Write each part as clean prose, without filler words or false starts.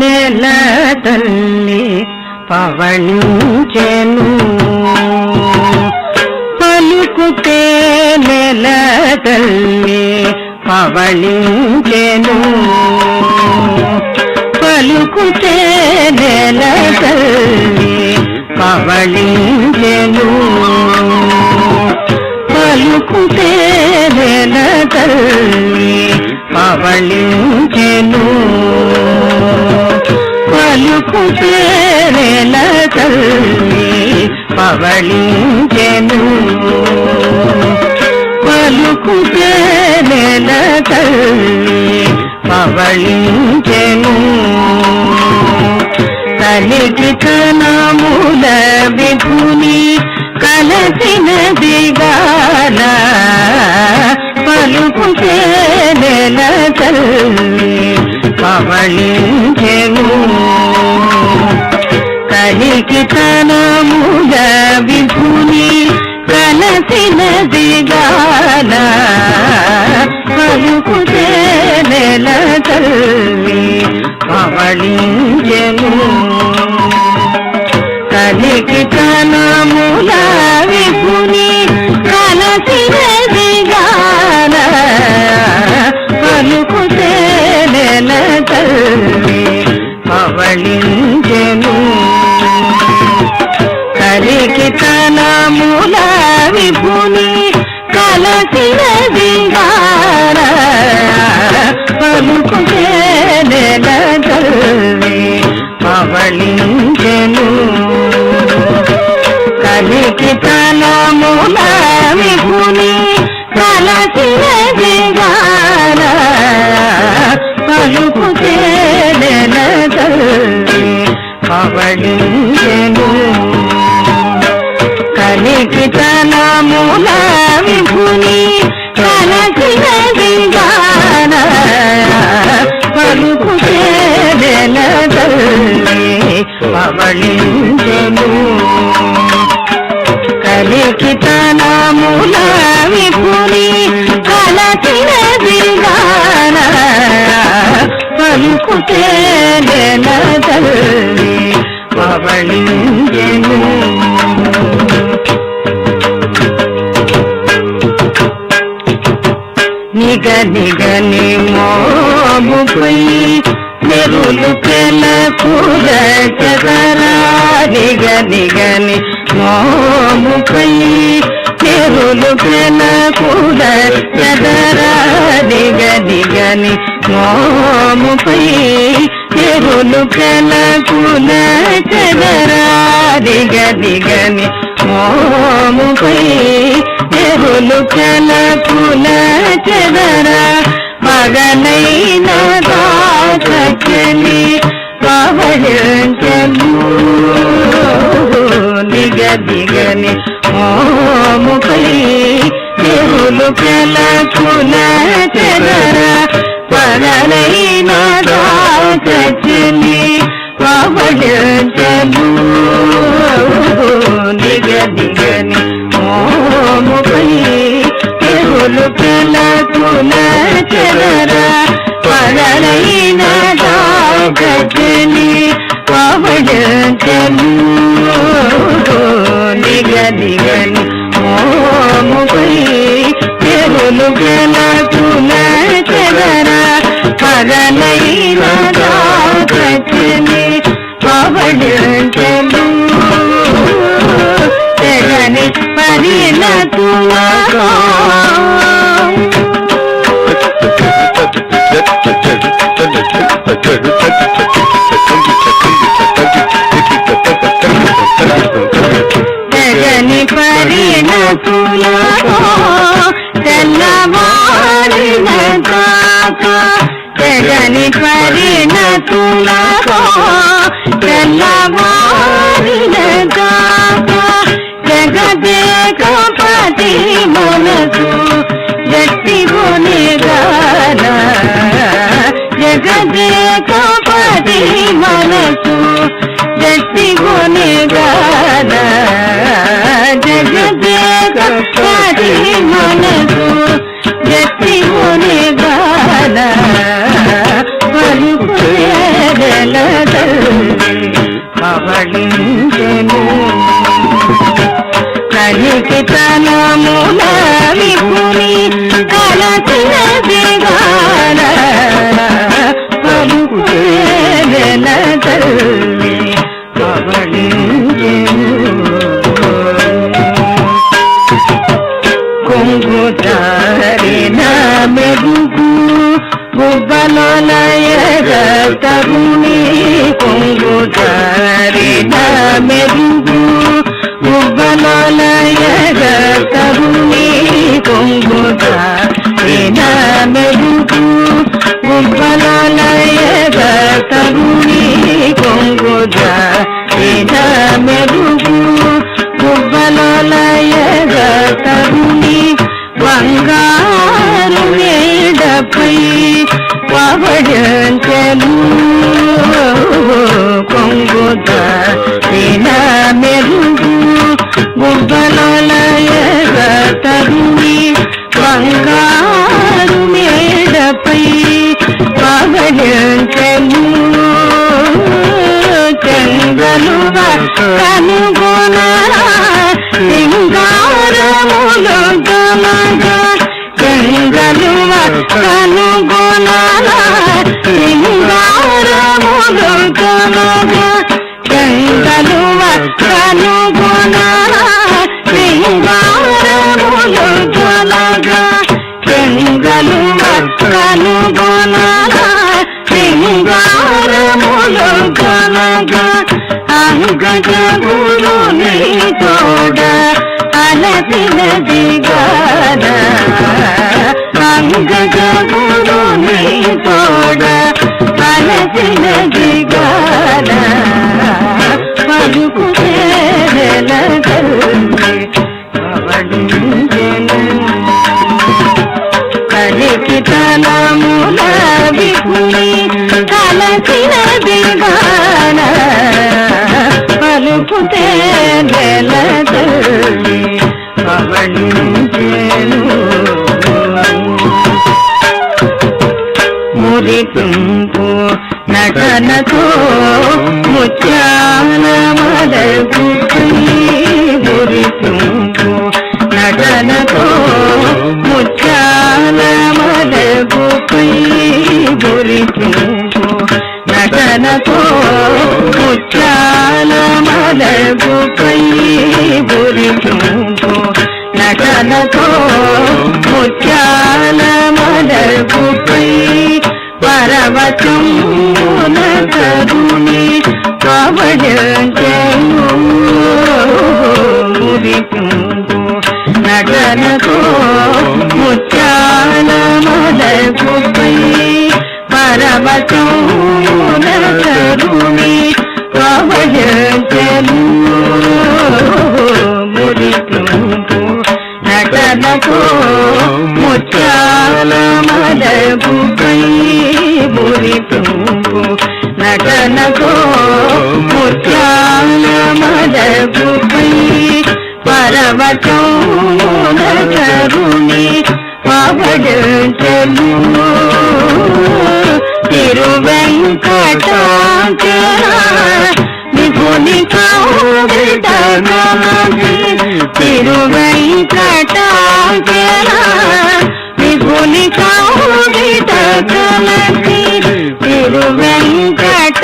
నెల తల్లి పవళించెను పలుకుతే నెల తల్లి పవళించెను పలుకుతే నెల తల్లి పవళించెను పలుకుతే నెల తల్లి పవళించెను పలుకుతే నెల తల్లి పవళించెను పలుకుతే నెల తల్లి పవళించెను కలికి తనముల విభుని కలసిన దిగాల పలుకుతే నెల తల్లి పవళించెను కలికి తనముల విభుని కలసిన దిగాల పలుకుతే నెల తల్లి పవళించెను కలికి తనముల విభుని కలసిన దిగాల పలుకుతే నెల తల్లి పవళించెను కలికి తనముల విభుని కలసిన దిగాల పలుకుతే నెల తల్లి పవళించెను కలికి తనముల విభుని కలసిన దిగాల పలుకుతే నెల తల్లి పవళించెను కలికి తనముల విభుని కలసిన దిగాల పలుకుతే నెల తల్లి పవళించెను కలికి తనముల విభుని కలసిన దిగాల పలుకుతే నెల తల్లి పవళించెను నిగ నిగని మోముపై నెరులు పెలకుల చదరా నిగ నిగని మోముపై నెరులు పెలకుల చదరా నిగ నిగని మోముపై నెరులు పెలకుల చదరా నిగ నిగని మోముపై నెరులు పెలకుల చదరా పగలైన దాచని పవళించెను నిగ దిగని మోముపై నెరులు పెలకుల చదరా పగలైన దాచని పవళించెను నిగ దిగని మోముపై నెరులు పెలకుల చదరా పగలైన దాచని పవళించెను నిగ దిగని మోముపై నెరులు పెలకుల చదరా పగలైన దాచని పవళించెను తెగని పరిణతులతో తెగని పరిణతులతో తెల్లవారిన దాకా తెగని పరిణతులతో తెల్లవారిన దాకా జగదేకపతి మనసు గట్టి కొనిగాన జగదేకపతి మనసు గట్టి కొనిగాన జగదేకపతి మనసు గట్టి కొనిగాన పవళించెను కలికి తనముల విపుని కలచిన దిగాన పలుకుల తల్లి పవళించెను కొంగు జారిన మెరుగు గుబ్బలయ తరుణి కొంగు జారిన మెరుగు గుబ్బలయ తరుణి కొంగు జారిన మెరుగు గుబ్బలయ తరుణి కొంగు జారిన మెరుగు గుబ్బలయ తరుణి బంగారు మేడపై పవళించెను కొంగు జారిన మెరుగు గుబ్బలయ తరుణి బంగారు మేడపై పవళించెను చెంగలువ కనుగొనరా సింగారములు గమగా చెంగలువ కనుగొనరా సింగారములు గమగా చెంగలువ కనుగొనరా సింగారములు గమగా చెంగలువ కనుగొనరా సింగారములు గమగా అంగజ గురుని తోడ అలసిన దిగాన అంగజ గురుని తోడ అలసిన దిగాన పలుకు చేరల తల్లి పవళించెను కలికి తనముల విపుని కలసిన దిగాన పలుకుతే నెల తల్లి పవళించెను మురిపింపు నటనతో ముత్యాల మలగుపై మురిపింపు నటనతో ముత్యాల మలగుపై మురిపింపు నటనతో ముత్యాల మలగుపై మురిపింపు నటనతో ముత్యాల మలగుపై పరవశమున కరుణి పవళించెను మురిపింపు నటనతో ముత్యాల మలగుపై పరవశమున కరుణి పవళించెను మురిపింపు నటనతో ముత్యాల మలగుపై మురిపింపు నటనతో ముత్యాల మలగుపై పరవశమున కరుణి పవళించెను తిరువెంకటాచల విపుని కౌగిట తిరువెంకటాచల విపుని కౌగిట కలసి తిరువెంకటాచల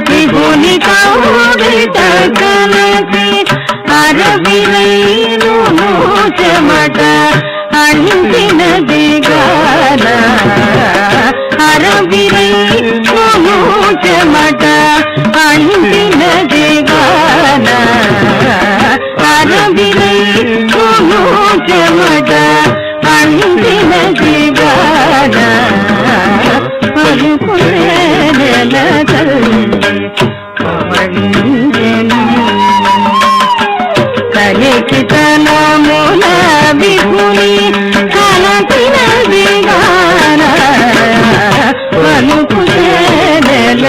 విపుని కౌగిట కలసి అరవిరైను చెమట అందిన దిగాన అరవిరైను చెమట అందిన దిగాన అరవిరైను చెమట అందిన దిగాన భావించెను కలికి తనమున విభుని కలకినది గాన పలుకు చేదల